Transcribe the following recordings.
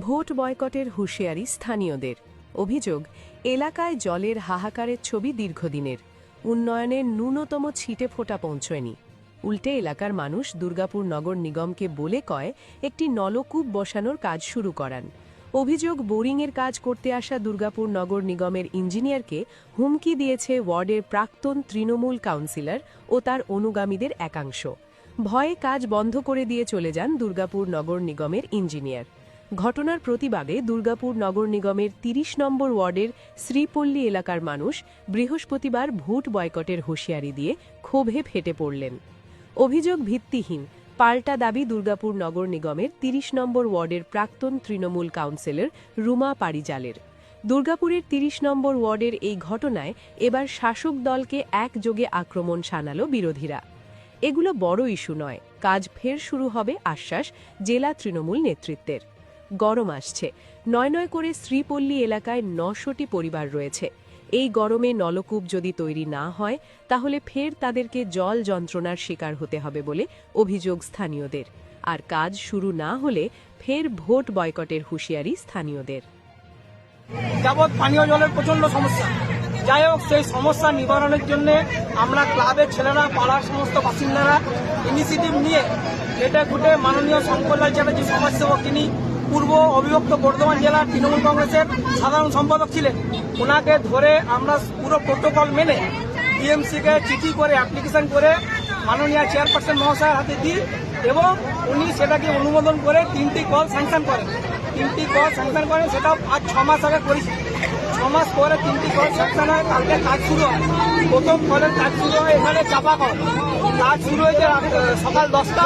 Vote বয়কটের হুঁশিয়ারি স্থানীয়দের। অভিযোগ, এলাকায় জলের হাহাকারের ছবি দীর্ঘদিনের। উন্নয়নের ন্যূনতম ছিটে ফোঁটা পৌঁছয়নি। উল্টে এলাকার মানুষ দুর্গাপুর নগর নিগমকে বলে কয় একটি নলকূপ বসানোর কাজ শুরু করান। অভিযোগ, বোরিংয়ের কাজ করতে আসা দুর্গাপুর নগর নিগমের ইঞ্জিনিয়ারকে হুমকি দিয়েছে ওয়ার্ডের প্রাক্তন তৃণমূল কাউন্সিলর ও তার অনুগামীদের একাংশ। ভয়ে কাজ বন্ধ করে দিয়ে চলে যান দুর্গাপুর নগর নিগমের ইঞ্জিনিয়ার। ঘটনার প্রতিবাদে দুর্গাপুর নগর নিগমের ৩০ নম্বর ওয়ার্ডের শ্রীপল্লী এলাকার মানুষ বৃহস্পতিবার ভোট বয়কটের হুঁশিয়ারি দিয়ে ক্ষোভে ফেটে পড়লেন। অভিযোগ ভিত্তিহীন, পাল্টা দাবি দুর্গাপুর নগর নিগমের ৩০ নম্বর ওয়ার্ডের প্রাক্তন তৃণমূল কাউন্সিলর রুমা পারিজালের। দুর্গাপুরের ৩০ নম্বর ওয়ার্ডের এই ঘটনায় এবার শাসক দলকে একযোগে আক্রমণ শানালো বিরোধীরা। এগুলো বড় ইস্যু নয়, কাজ ফের শুরু হবে আশ্বাস জেলা তৃণমূল নেতৃত্বের। গরম আসছে, নয় নয় করে শ্রীপল্লী এলাকায় ৯০০টি পরিবার রয়েছে। এই গরমে নলকূপ যদি তৈরি না হয় তাহলে ফের তাদেরকে জল যন্ত্রণার শিকার হতে হবে বলে অভিযোগ স্থানীয়দের। আর কাজ শুরু না হলে ফের ভোট বয়কটের হুঁশিয়ারি স্থানীয়দের। যাবৎ পানীয় জলের প্রচন্ড সমস্যা। যাই হোক, সেই সমস্যা নিবারণের জন্য আমরা ক্লাবের ছেলেরা, পাড়ার সমস্ত বাসিন্দারা ইনিশিয়েটিভ নিয়ে এটা ঘুটে মাননীয় শঙ্করলাল চ্যাটার্জি সমাজসেবক, তিনি পূর্ব অবিভক্ত বর্ধমান জেলার তৃণমূল কংগ্রেসের সাধারণ সম্পাদক ছিলেন, ওনাকে ধরে আমরা পুরো প্রোটোকল মেনে ডিএমসিকে চিঠি করে অ্যাপ্লিকেশন করে মাননীয় চেয়ারপারসন মহাশয়ের হাতে দিই এবং উনি সেটাকে অনুমোদন করে 3টি কল স্যাংশন করেন। 3টি কল স্যাংশন করেন, সেটাও আজ 6 মাস আগে করেছি। 6 মাস পরে 3টি কল স্যাংশন হয়, কালকে কাজ শুরু হয়। প্রথম কলের কাজ শুরু হয় এখানে চাপা কল। কাজ শুরু হয়েছে সকাল 10টা,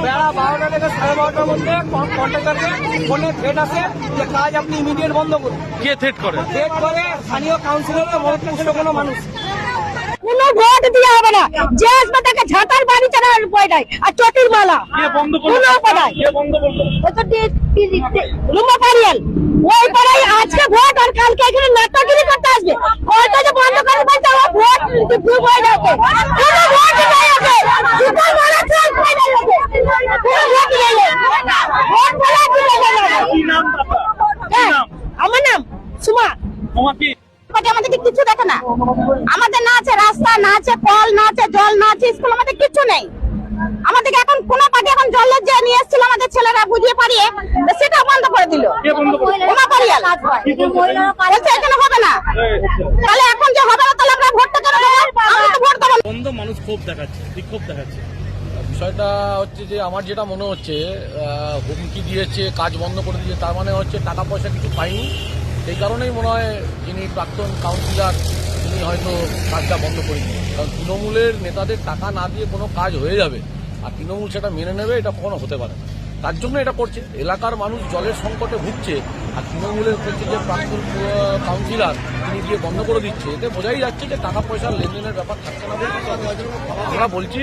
বেলা 12টা থেকে 12:30টার মধ্যে কন্ট্রাক্টরকে ফোনে থ্রেট আসে যে কাজ আপনি ইমিডিয়েট বন্ধ করুন। কে থ্রেট করে? থ্রেট করে স্থানীয় কাউন্সিলরকে মহৎপুষ্ট কোনো মানুষ। কোনো ভোট দিয়ে হবে না, যে আসবে তাকে ঝাঁটার বাড়ি চালার উপায় নাই। আর চটির মালা কোনো উপায় নাই। রুমা পারিয়াল ওই পাড়ায় আজকে ভোট আর কালকে এখানে নাটকগিরি করতে আসবে। ওইটা যে বন্ধ করে বলতে হবে ভোট ডুব হয়ে যাবে। কোনো ভোট নাই ওকে, জুতার মালা চল হয়ে যাবে। কোনো ভোট নেই, ভোট বলা চলে যাবে। কি নাম বাবা? আমার নাম সুমা। তোমাকে আমাদেরকে কিছু দেখে না। আমাদের না আছে রাস্তা, না আছে কল, না আছে জল, না আছে স্কুল, আমাদের কিছু নেই। আমাদেরকে এখন কোন পার্টি এখন জলের যে নিয়ে এসেছিল আমাদের ছেলেরা বুঝিয়ে পারিয়ে সেটা বন্ধ করে দিল। এখানে হবে না, তাহলে এখন যে হবে না তাহলে আমরা ভোটটা কেন দেবো? আমরা তো ভোট দেবো। বন্ধ, মানুষ ক্ষোভ দেখাচ্ছে, বিক্ষোভ দেখাচ্ছে। বিষয়টা হচ্ছে যে আমার যেটা মনে হচ্ছে হুমকি দিয়েছে, কাজ বন্ধ করে দিয়েছে, তার মানে হচ্ছে টাকা পয়সা কিছু পাইনি। সেই কারণেই মনে হয় যিনি প্রাক্তন কাউন্সিলর তিনি হয়তো কাজটা বন্ধ করে দিয়েছেন। কারণ তৃণমূলের নেতাদের টাকা না দিয়ে কোনো কাজ হয়ে যাবে আর তৃণমূল সেটা মেনে নেবে, এটা কখনো হতে পারে না। তার জন্য এটা করছে। এলাকার মানুষ জলের সংকটে ভুগছে আর তৃণমূলের হচ্ছে যে প্রাক্তন কাউন্সিলর তিনি দিয়ে বন্ধ করে দিচ্ছে। এতে বোঝাই যাচ্ছে যে টাকা পয়সার লেনদেনের ব্যাপার থাকছে না বলে আমরা বলছি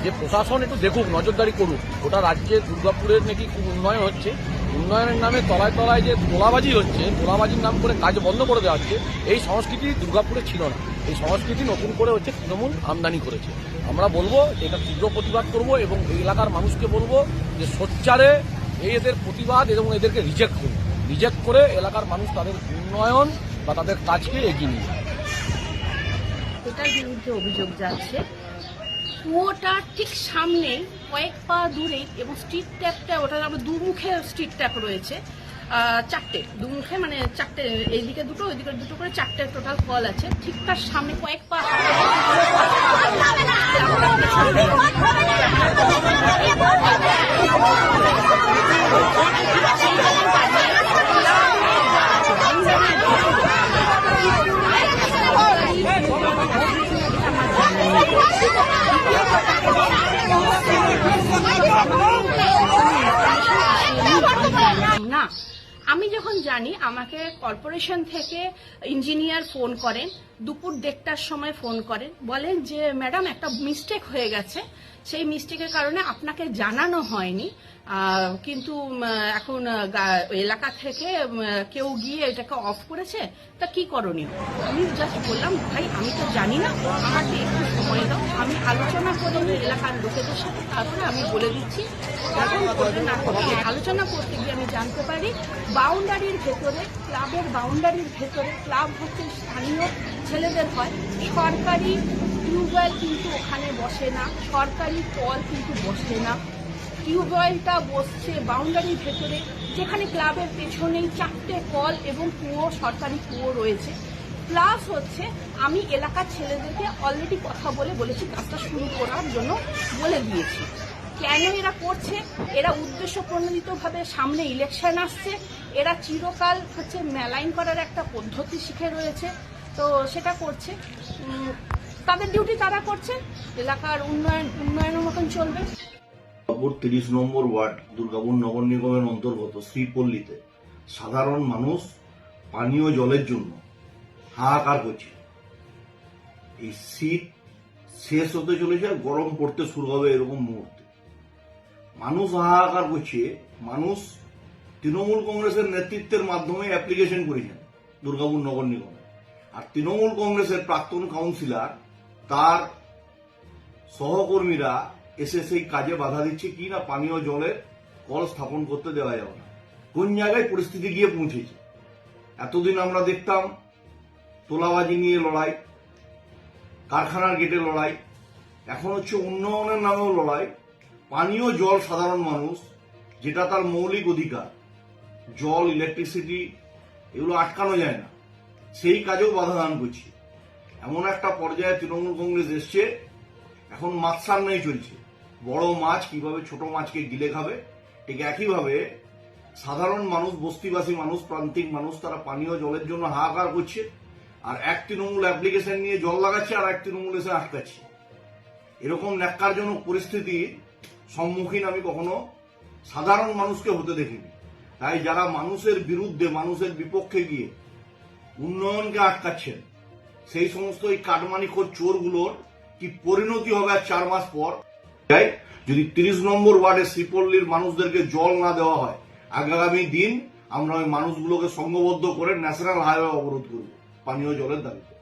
যে প্রশাসন একটু দেখুক, নজরদারি করুক। গোটা রাজ্যে দুর্গাপুরের নাকি খুব উন্নয়ন হচ্ছে, উন্নয়নের নামে তলায় তলায় যে তোলাবাজি হচ্ছে, তোলাবাজির নাম করে কাজ বন্ধ করে দেওয়া হচ্ছে, এই সংস্কৃতি দুর্গাপুরে ছিল না। এই সংস্কৃতি নতুন করে হচ্ছে তৃণমূল আমদানি করেছে। আমরা বলবো এটা তীব্র প্রতিবাদ করব এবং এই এলাকার মানুষকে বলবো যে সোচ্চারে এদের প্রতিবাদ এবং এদেরকে রিজেক্ট করুন। রিজেক্ট করে এলাকার মানুষ তাদের উন্নয়ন বা তাদের কাজকে এগিয়ে নিয়ে যায়। এটার বিরুদ্ধে অভিযোগ যাচ্ছে কুয়োটার ঠিক সামনে কয়েক পা দূরে এবং স্ট্রিট ট্যাপটা, ওটা আমরা দুমুখে স্ট্রিট ট্যাপ রয়েছে, 4টে দুমুখে, মানে 4টে, এইদিকে দুটো ওইদিকে দুটো করে 4টে টোটাল কল আছে। ঠিক তার সামনে কয়েক পা না। আমি যখন জানি আমাকে কর্পোরেশন থেকে ইঞ্জিনিয়ার ফোন করেন, দুপুর 1:30টার সময় ফোন করেন, বলেন যে ম্যাডাম একটা মিস্টেক হয়ে গেছে, সেই মিস্টেকের কারণে আপনাকে জানানো হয়নি, কিন্তু এখন এলাকা থেকে কেউ গিয়ে এটাকে অফ করেছে, তা কি করণীয়? আমি জাস্ট বললাম, ভাই আমি তো জানি না, আমাকে একটু সময় দাও, আমি আলোচনা করে নিই এলাকার লোকেদের সাথে, তারপরে আমি বলে দিচ্ছি এখন করবে না করবে। আলোচনা করতে গিয়ে আমি জানতে পারি বাউন্ডারির ভেতরে, ক্লাবের বাউন্ডারির ভেতরে, ক্লাব হচ্ছে স্থানীয় ছেলেদের হয়, সরকারি টিউবওয়েল কিন্তু ওখানে বসে না, সরকারি কল কিন্তু বসে না। টিউবওয়েলটা বসছে বাউন্ডারির ভেতরে, যেখানে ক্লাবের পেছনেই 4টে কল এবং কুয়ো, সরকারি কুয়ো রয়েছে। প্লাস হচ্ছে আমি এলাকার ছেলেদেরকে অলরেডি কথা বলেছি কাজটা শুরু করার জন্য বলে দিয়েছি। কেন এরা করছে? এরা উদ্দেশ্য প্রণোদিতভাবে, সামনে ইলেকশন আসছে, এরা চিরকাল হচ্ছে মেলাইন করার একটা পদ্ধতি শিখে রয়েছে, তো সেটা করছে। তাদের ডিউটি তারা করছে, এলাকার উন্নয়নের মতন চলবে। 30 নম্বর ওয়ার্ড দুর্গাপুর নগর নিগমের অন্তর্গত শ্রীপল্লীতে সাধারণ মানুষ পানীয় জলের জন্য হাহাকার করছে। এই শীত শেষ হতে চলেছে আর গরম পড়তে শুরু হবে, এরকম মুহূর্তে মানুষ হাহাকার করছে। মানুষ তৃণমূল কংগ্রেসের নেতৃত্বের মাধ্যমে অ্যাপ্লিকেশন করেছেন দুর্গাপুর নগর নিগমে, আর তৃণমূল কংগ্রেসের প্রাক্তন কাউন্সিলর তার সহকর্মীরা এসে সেই কাজে বাধা দিচ্ছে কি না পানীয় জলের কল স্থাপন করতে দেওয়া যাবে না। কোন জায়গায় পরিস্থিতি গিয়ে পৌঁছেছে? এতদিন আমরা দেখতাম তোলাবাজি নিয়ে লড়াই, কারখানার গেটে লড়াই, এখন হচ্ছে উন্নয়নের নামেও লড়াই। পানীয় জল সাধারণ মানুষ, যেটা তার মৌলিক অধিকার, জল, ইলেকট্রিসিটি, এগুলো আটকানো যায় না, সেই কাজেও বাধা দান করছে। এমন একটা পর্যায়ে তৃণমূল কংগ্রেস এসছে, এখন মাছ সামনেই চলছে। বড় মাছ কিভাবে ছোট মাছকে গিলে খাবে, ঠিক একইভাবে সাধারণ মানুষ, বস্তিবাসী মানুষ, প্রান্তিক মানুষ, তারা পানীয় জলের জন্য হাহাকার করছে। আর এক তৃণমূল অ্যাপ্লিকেশন নিয়ে জল লাগাচ্ছে, আর এক তৃণমূল এসে আটকাচ্ছে। এরকম ন্যাক্কারজনক পরিস্থিতির সম্মুখীন আমি কখনো সাধারণ মানুষকে হতে দেখিনি। তাই যারা মানুষের বিরুদ্ধে, মানুষের বিপক্ষে গিয়ে উন্নয়নকে আটকাচ্ছেন, সেই সমস্ত এই কাটমানিখোর চোরগুলোর কি পরিণতি হবে আর 4 মাস পর? যদি 30 নম্বর ওয়ার্ডে শ্রীপল্লীর মানুষদেরকে জল না দেওয়া হয়, আগামী দিন আমরা ওই মানুষগুলোকে সংঘবদ্ধ করে ন্যাশনাল হাইওয়ে অবরোধ করব পানীয় জলের দাবিতে।